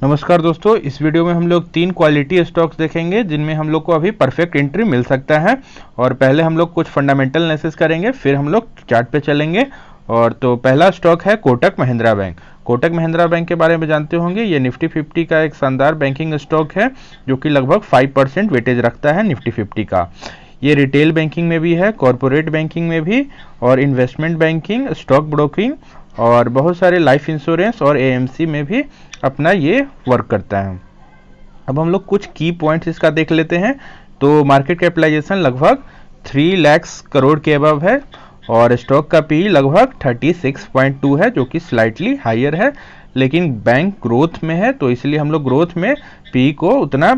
नमस्कार दोस्तों, इस वीडियो में हम लोग 3 क्वालिटी स्टॉक्स देखेंगे जिनमें हम लोग को अभी परफेक्ट एंट्री मिल सकता है। और पहले हम लोग कुछ फंडामेंटल एनालिसिस करेंगे, फिर हम लोग चार्ट पे चलेंगे। और तो पहला स्टॉक है कोटक महिंद्रा बैंक। कोटक महिंद्रा बैंक के बारे में जानते होंगे, ये निफ्टी 50 का एक शानदार बैंकिंग स्टॉक है जो कि लगभग 5% वेटेज रखता है निफ्टी 50 का। ये रिटेल बैंकिंग में भी है, कॉरपोरेट बैंकिंग में भी, और इन्वेस्टमेंट बैंकिंग, स्टॉक ब्रोकिंग और बहुत सारे लाइफ इंश्योरेंस और एएमसी में भी अपना ये वर्क करता है। अब हम लोग कुछ की पॉइंट्स इसका देख लेते हैं। तो मार्केट कैपिटलाइजेशन लगभग 3 लाख करोड़ के अबव है और स्टॉक का पी लगभग 36.2 है जो कि स्लाइटली हायर है, लेकिन बैंक ग्रोथ में है तो इसलिए हम लोग ग्रोथ में पी को उतना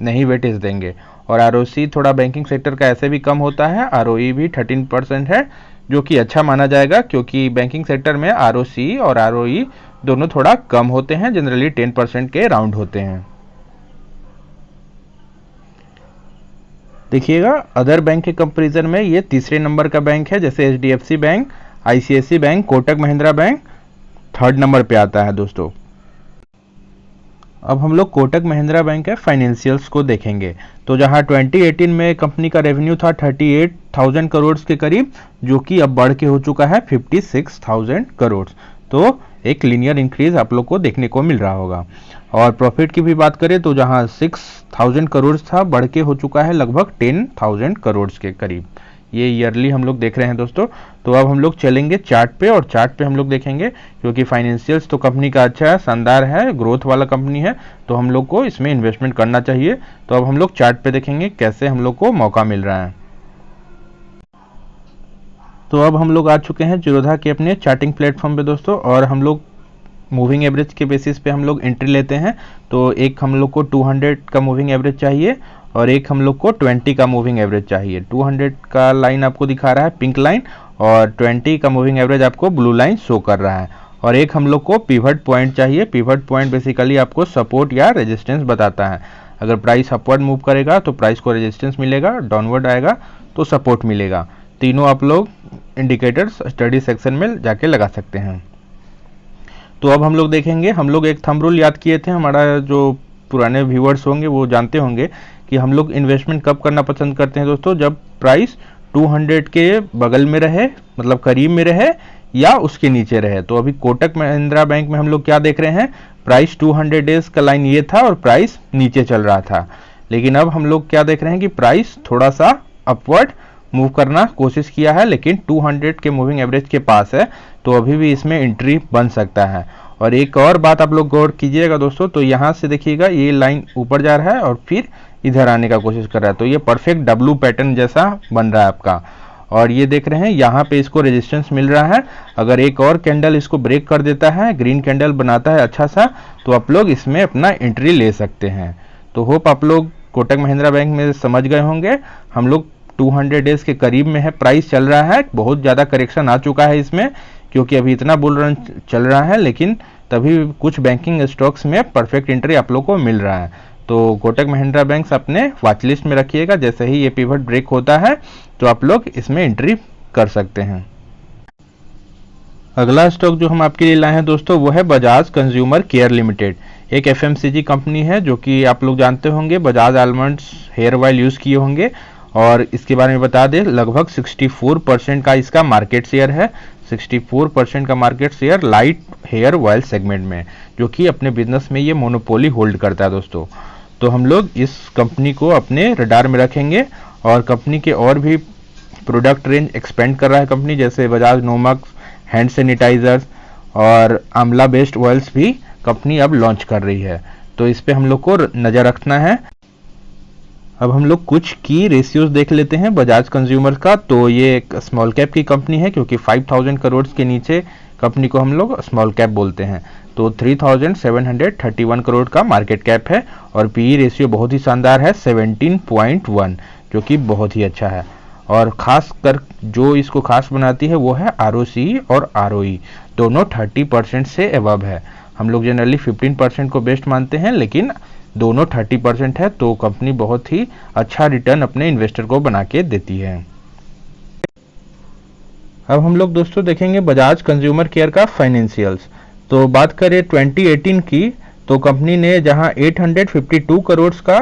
नहीं वेटेज देंगे। और आरओसी थोड़ा बैंकिंग सेक्टर का ऐसे भी कम होता है, आरओई भी 13% है जो कि अच्छा माना जाएगा, क्योंकि बैंकिंग सेक्टर में आरओसी और आरओई दोनों थोड़ा कम होते हैं, जनरली 10% के राउंड होते हैं। देखिएगा, अदर बैंक के कंपैरिजन में ये तीसरे नंबर का बैंक है, जैसे HDFC bank, ICICI bank, Kotak Mahindra bank 3rd number पे आता है दोस्तों। अब हम लोग कोटक महिंद्रा बैंक के फाइनेंशियल्स को देखेंगे। तो जहां 2018 में कंपनी का रेवेन्यू था 38,000 करोड़ के करीब, जो कि अब बढ़ के हो चुका है 56,000 करोड़। तो एक लीनियर इंक्रीज आप लोग को देखने को मिल रहा होगा। और प्रॉफिट की भी बात करें तो जहां 6,000 करोड़ था, बढ़ के हो चुका है लगभग 10,000 करोड़ के करीब। ये ईयरली हम लोग देख रहे हैं दोस्तों। तो अब हम लोग चलेंगे चार्ट पे, और चार्ट पे हम लोग देखेंगे, क्योंकि फाइनेंशियल्स तो कंपनी का अच्छा है, शानदार है, ग्रोथ वाला कंपनी है, तो हम लोग को इसमें इन्वेस्टमेंट करना चाहिए। तो अब हम लोग चार्ट पे देखेंगे कैसे हम लोग को मौका मिल रहा है। तो अब हम लोग आ चुके हैं जीरोधा के अपने चार्टिंग प्लेटफॉर्म पे दोस्तों, और हम लोग मूविंग एवरेज के बेसिस पे हम लोग एंट्री लेते हैं। तो एक हम लोग को 200 का मूविंग एवरेज चाहिए और एक हम लोग को 20 का मूविंग एवरेज चाहिए। 200 का लाइन आपको दिखा रहा है पिंक लाइन, और 20 का मूविंग एवरेज आपको ब्लू लाइन शो कर रहा है। और एक हम लोग को पिवट पॉइंट चाहिए। पिवट पॉइंट बेसिकली आपको सपोर्ट या रेजिस्टेंस बताता है। अगर प्राइस अपवर्ड मूव करेगा तो प्राइस को रेजिस्टेंस मिलेगा, डाउनवर्ड आएगा तो सपोर्ट मिलेगा। तीनों आप लोग इंडिकेटर्स स्टडी सेक्शन में जाके लगा सकते हैं। तो अब हम लोग देखेंगे, हम लोग एक थंब रूल याद किए थे, हमारा जो पुराने व्यूअर्स होंगे वो जानते होंगे कि हम लोग इन्वेस्टमेंट कब करना पसंद करते हैं दोस्तों, जब प्राइस 200 के बगल में रहे, मतलब करीब में रहे या उसके नीचे रहे। तो अभी कोटक महिंद्रा बैंक में हम लोग क्या देख रहे हैं, प्राइस 200 डेज का लाइन ये था और प्राइस नीचे चल रहा था। लेकिन अब हम लोग क्या देख रहे हैं कि प्राइस थोड़ा सा अपवर्ड मूव करना कोशिश किया है, लेकिन 200 के मूविंग एवरेज के पास है, तो अभी भी इसमें एंट्री बन सकता है। और एक और बात आप लोग गौर कीजिएगा दोस्तों, तो यहाँ से देखिएगा ये लाइन ऊपर जा रहा है और फिर इधर आने का कोशिश कर रहा है, तो ये परफेक्ट डब्लू पैटर्न जैसा बन रहा है आपका। और ये देख रहे हैं यहाँ पे इसको रेजिस्टेंस मिल रहा है। अगर एक और कैंडल इसको ब्रेक कर देता है, ग्रीन कैंडल बनाता है अच्छा सा, तो आप लोग इसमें अपना एंट्री ले सकते हैं। तो होप आप लोग कोटक महिंद्रा बैंक में समझ गए होंगे। हम लोग 200 डेज के करीब में है, प्राइस चल रहा है, बहुत ज़्यादा करेक्शन आ चुका है इसमें, क्योंकि अभी इतना बुल रन चल रहा है, लेकिन तभी कुछ बैंकिंग स्टॉक्स में परफेक्ट एंट्री आप लोग को मिल रहा है। तो कोटक महिंद्रा बैंक अपने वॉच लिस्ट में रखिएगा, जैसे ही ये पिवट ब्रेक होता है तो आप लोग इसमें एंट्री कर सकते हैं। अगला स्टॉक जो हम आपके लिए लाए हैं दोस्तों, वो है बजाज कंज्यूमर केयर लिमिटेड। एक एफएमसीजी कंपनी है जो कि आप लोग जानते होंगे, Bajaj almonds hair oil use किए होंगे। और इसके बारे में बता दें, लगभग 64% का इसका मार्केट शेयर है। 64% का market share light hair oil segment में, जो कि अपने बिजनेस में ये मोनोपोली होल्ड करता है दोस्तों। तो हम लोग इस कंपनी को अपने रडार में रखेंगे, और कंपनी के और भी प्रोडक्ट रेंज एक्सपेंड कर रहा है कंपनी, जैसे बजाज नोमक्स, हैंड सैनिटाइजर्स और आंवला बेस्ड ऑयल्स भी कंपनी अब लॉन्च कर रही है। तो इस पे हम लोग को नज़र रखना है। अब हम लोग कुछ की रेशियोज देख लेते हैं बजाज कंज्यूमर का। तो ये एक स्मॉल कैप की कंपनी है, क्योंकि 5,000 करोड़ के नीचे कंपनी को हम लोग स्मॉल कैप बोलते हैं। तो 3,731 करोड़ का मार्केट कैप है, और पीई रेशियो बहुत ही शानदार है, 17.1, जो कि बहुत ही अच्छा है। और खास कर जो इसको खास बनाती है वो है आरओसी और आरओई, दोनों 30% से अबव है। हम लोग जनरली 15% को बेस्ट मानते हैं, लेकिन दोनों 30% है, तो कंपनी बहुत ही अच्छा रिटर्न अपने इन्वेस्टर को बना के देती है। अब हम लोग दोस्तों देखेंगे बजाज कंज्यूमर केयर का फाइनेंशियल्स। तो बात करें 2018 की, तो कंपनी ने जहां 852 करोड़ का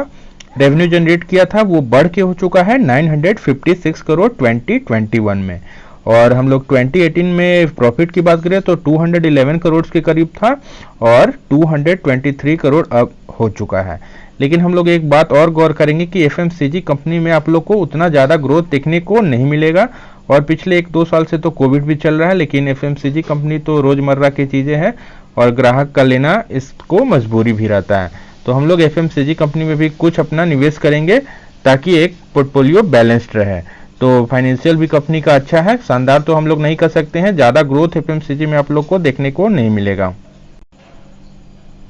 रेवेन्यू जनरेट किया था वो बढ़ के हो चुका है 956 करोड़ 2021 में। और हम लोग 2018 में प्रॉफिट की बात करें तो 211 करोड़ के करीब था और 223 करोड़ अब हो चुका है। लेकिन हम लोग एक बात और गौर करेंगे कि एफएमसीजी कंपनी में आप लोग को उतना ज़्यादा ग्रोथ देखने को नहीं मिलेगा। और पिछले 1-2 साल से तो कोविड भी चल रहा है, लेकिन एफएमसीजी कंपनी तो रोज़मर्रा की चीज़ें हैं और ग्राहक का लेना इसको मजबूरी भी रहता है। तो हम लोग एफएमसीजी कंपनी में भी कुछ अपना निवेश करेंगे ताकि एक पोर्टफोलियो बैलेंस्ड रहे। तो फाइनेंशियल भी कंपनी का अच्छा है, शानदार तो हम लोग नहीं कर सकते हैं, ज़्यादा ग्रोथ एफएमसीजी में आप लोग को देखने को नहीं मिलेगा।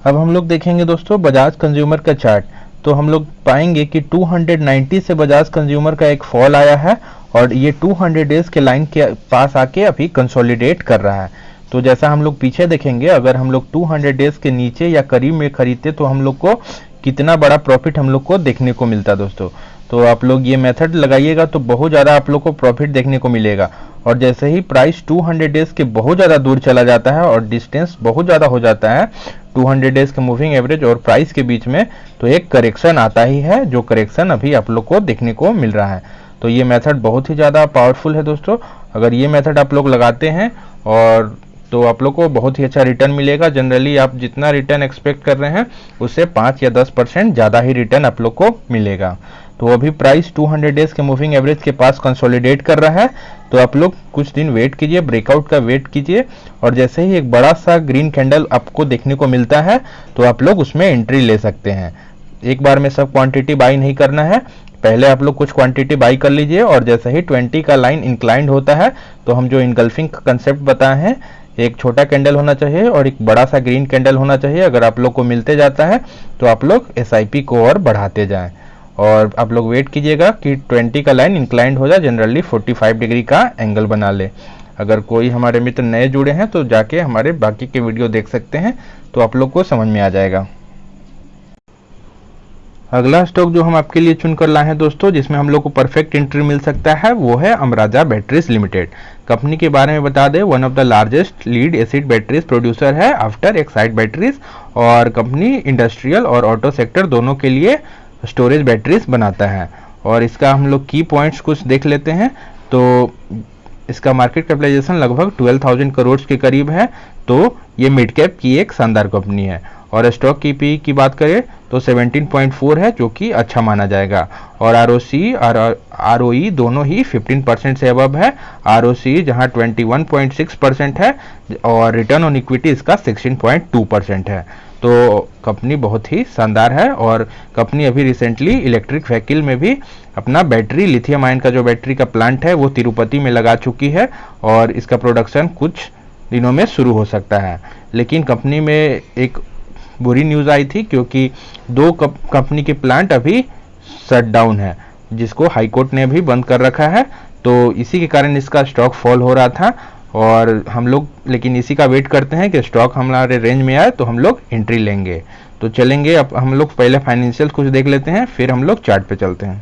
अब हम लोग देखेंगे दोस्तों बजाज कंज्यूमर का चार्ट। तो हम लोग पाएंगे कि 290 से बजाज कंज्यूमर का एक फॉल आया है और ये 200 डेज के लाइन के पास आके अभी कंसोलिडेट कर रहा है। तो जैसा हम लोग पीछे देखेंगे, अगर हम लोग 200 डेज के नीचे या करीब में खरीदते तो हम लोग को कितना बड़ा प्रॉफिट हम लोग को देखने को मिलता दोस्तों। तो आप लोग ये मेथड लगाइएगा तो बहुत ज़्यादा आप लोग को प्रॉफिट देखने को मिलेगा। और जैसे ही प्राइस 200 डेज के बहुत ज़्यादा दूर चला जाता है और डिस्टेंस बहुत ज़्यादा हो जाता है 200 डेज के मूविंग एवरेज और प्राइस के बीच में, तो एक करेक्शन आता ही है, जो करेक्शन अभी आप लोग को देखने को मिल रहा है। तो ये मेथड बहुत ही ज़्यादा पावरफुल है दोस्तों। अगर ये मेथड आप लोग लगाते हैं और तो आप लोग को बहुत ही अच्छा रिटर्न मिलेगा। जनरली आप जितना रिटर्न एक्सपेक्ट कर रहे हैं उससे 5 या 10% ज़्यादा ही रिटर्न आप लोग को मिलेगा। तो अभी प्राइस 200 डेज के मूविंग एवरेज के पास कंसोलिडेट कर रहा है, तो आप लोग कुछ दिन वेट कीजिए, ब्रेकआउट का वेट कीजिए और जैसे ही एक बड़ा सा ग्रीन कैंडल आपको देखने को मिलता है तो आप लोग उसमें एंट्री ले सकते हैं। एक बार में सब क्वांटिटी बाई नहीं करना है, पहले आप लोग कुछ क्वांटिटी बाई कर लीजिए और जैसे ही 20 का लाइन इंक्लाइंड होता है तो हम जो इनगल्फिंग का कंसेप्ट बताए हैं, एक छोटा कैंडल होना चाहिए और एक बड़ा सा ग्रीन कैंडल होना चाहिए। अगर आप लोग को मिलते जाता है तो आप लोग एसआईपी को और बढ़ाते जाएं और आप लोग वेट कीजिएगा कि 20 का लाइन इंक्लाइंड हो जाए, जनरली 45 डिग्री का एंगल बना ले। अगर कोई हमारे मित्र नए जुड़े हैं तो जाके हमारे बाकी के वीडियो देख सकते हैं, तो आप लोग को समझ में आ जाएगा। अगला स्टॉक जो हम आपके लिए चुनकर लाए हैं दोस्तों, जिसमें हम लोग को परफेक्ट एंट्री मिल सकता है, वो है अमराजा बैटरीज लिमिटेड। कंपनी के बारे में बता दें, one of the largest lead acid batteries producer है आफ्टर एक्साइड बैटरीज, और कंपनी इंडस्ट्रियल और ऑटो सेक्टर दोनों के लिए स्टोरेज बैटरीज बनाता है। और इसका हम लोग की पॉइंट्स कुछ देख लेते हैं। तो इसका मार्केट कैपिटलाइजेशन लगभग 12,000 करोड़ के करीब है। तो ये मिड कैप की एक शानदार कंपनी है। और स्टॉक की पी की बात करें तो 17.4 है, जो कि अच्छा माना जाएगा। और आरओसी और आरओई दोनों ही 15% से अबव है। आरओसी जहां 21.6% है और रिटर्न ऑन इक्विटी इसका 16.2% है। तो कंपनी बहुत ही शानदार है। और कंपनी अभी रिसेंटली इलेक्ट्रिक व्हीकल में भी अपना बैटरी, लिथियम आयन का जो बैटरी का प्लांट है वो तिरुपति में लगा चुकी है और इसका प्रोडक्शन कुछ दिनों में शुरू हो सकता है। लेकिन कंपनी में एक बुरी न्यूज़ आई थी, क्योंकि 2 कंपनी के प्लांट अभी शट डाउन है, जिसको हाई कोर्ट ने भी बंद कर रखा है। तो इसी के कारण इसका स्टॉक फॉल हो रहा था। और हम लोग लेकिन इसी का वेट करते हैं कि स्टॉक हमारे रेंज में आए तो हम लोग एंट्री लेंगे। तो चलेंगे, अब हम लोग पहले फाइनेंशियल कुछ देख लेते हैं, फिर हम लोग चार्ट पे चलते हैं।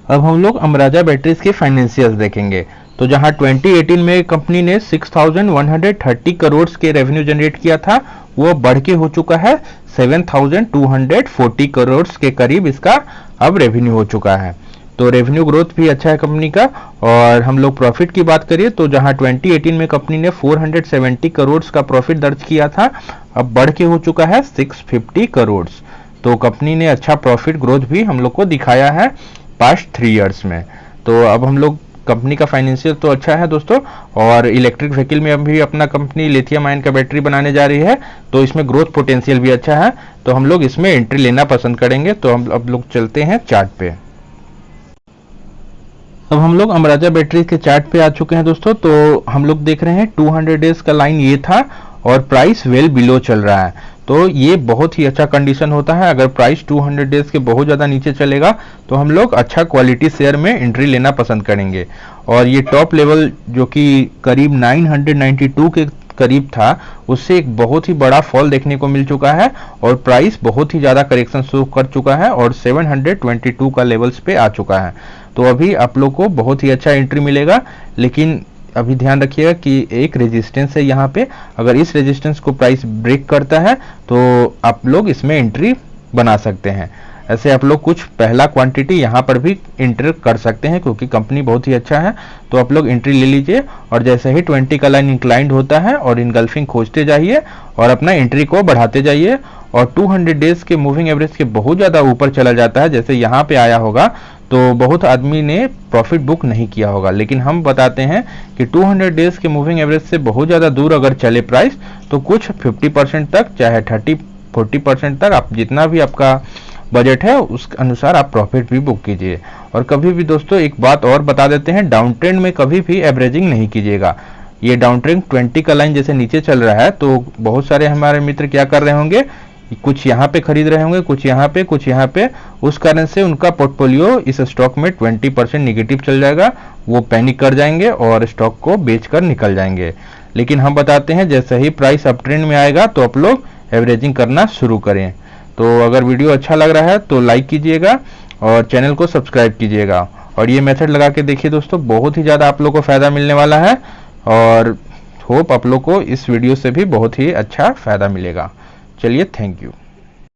अब हम लोग अमराजा बैटरीज के फाइनेंशियल्स देखेंगे। तो जहां 2018 में कंपनी ने 6,130 करोड़ के रेवेन्यू जनरेट किया था, वो बढ़ के हो चुका है 7,240 करोड़ के करीब इसका अब रेवेन्यू हो चुका है। तो रेवेन्यू ग्रोथ भी अच्छा है कंपनी का। और हम लोग प्रॉफिट की बात करिए तो जहां 2018 में कंपनी ने 470 करोड़ का प्रॉफिट दर्ज किया था, अब बढ़ के हो चुका है 650 करोड़। तो कंपनी ने अच्छा प्रॉफिट ग्रोथ भी हम लोग को दिखाया है पास्ट 3 इयर्स में। तो अब हम लोग कंपनी का फाइनेंशियल तो अच्छा है दोस्तों। और इलेक्ट्रिक व्हीकल में अभी अपना कंपनी लिथियम आयन का बैटरी बनाने जा रही है, तो इसमें ग्रोथ पोटेंशियल भी अच्छा है। तो हम लोग इसमें एंट्री लेना पसंद करेंगे। तो हम अब लोग चलते हैं चार्ट पे। अब हम लोग अमराजा बैटरी के चार्ट पे आ चुके हैं दोस्तों। तो हम लोग देख रहे हैं 200 डेज का लाइन ये था और प्राइस वेल बिलो चल रहा है। तो ये बहुत ही अच्छा कंडीशन होता है। अगर प्राइस 200 डेज के बहुत ज़्यादा नीचे चलेगा तो हम लोग अच्छा क्वालिटी शेयर में एंट्री लेना पसंद करेंगे। और ये टॉप लेवल जो कि करीब 992 के करीब था, उससे एक बहुत ही बड़ा फॉल देखने को मिल चुका है और प्राइस बहुत ही ज़्यादा करेक्शन शुरू कर चुका है और 722 का लेवल्स पे आ चुका है। तो अभी आप लोग को बहुत ही अच्छा एंट्री मिलेगा। लेकिन अभी ध्यान रखिएगा कि एक रेजिस्टेंस है यहाँ पे, अगर इस रेजिस्टेंस को प्राइस ब्रेक करता है तो आप लोग इसमें एंट्री बना सकते हैं। ऐसे आप लोग कुछ पहला क्वांटिटी यहाँ पर भी एंटर कर सकते हैं क्योंकि कंपनी बहुत ही अच्छा है। तो आप लोग एंट्री ले लीजिए और जैसे ही 20 का लाइन इंक्लाइंड होता है और इनगल्फिंग खोजते जाइए और अपना एंट्री को बढ़ाते जाइए। और 200 डेज के मूविंग एवरेज के बहुत ज़्यादा ऊपर चला जाता है, जैसे यहाँ पे आया होगा तो बहुत आदमी ने प्रॉफिट बुक नहीं किया होगा, लेकिन हम बताते हैं कि 200 डेज के मूविंग एवरेज से बहुत ज़्यादा दूर अगर चले प्राइस तो कुछ 50% तक, चाहे 30-40% तक, आप जितना भी आपका बजट है उस अनुसार आप प्रॉफिट भी बुक कीजिए। और कभी भी दोस्तों एक बात और बता देते हैं, डाउन ट्रेंड में कभी भी एवरेजिंग नहीं कीजिएगा। ये डाउन ट्रेंड 20 का लाइन जैसे नीचे चल रहा है तो बहुत सारे हमारे मित्र क्या कर रहे होंगे, कुछ यहाँ पे खरीद रहे होंगे, कुछ यहाँ पे, कुछ यहाँ पे, उस कारण से उनका पोर्टफोलियो इस स्टॉक में 20% निगेटिव चल जाएगा, वो पैनिक कर जाएंगे और स्टॉक को बेचकर निकल जाएंगे। लेकिन हम बताते हैं जैसे ही प्राइस अप ट्रेंड में आएगा तो आप लोग एवरेजिंग करना शुरू करें। तो अगर वीडियो अच्छा लग रहा है तो लाइक कीजिएगा और चैनल को सब्सक्राइब कीजिएगा और ये मेथड लगा के देखिए दोस्तों, बहुत ही ज़्यादा आप लोग को फ़ायदा मिलने वाला है और होप आप लोग को इस वीडियो से भी बहुत ही अच्छा फ़ायदा मिलेगा। चलिए, थैंक यू।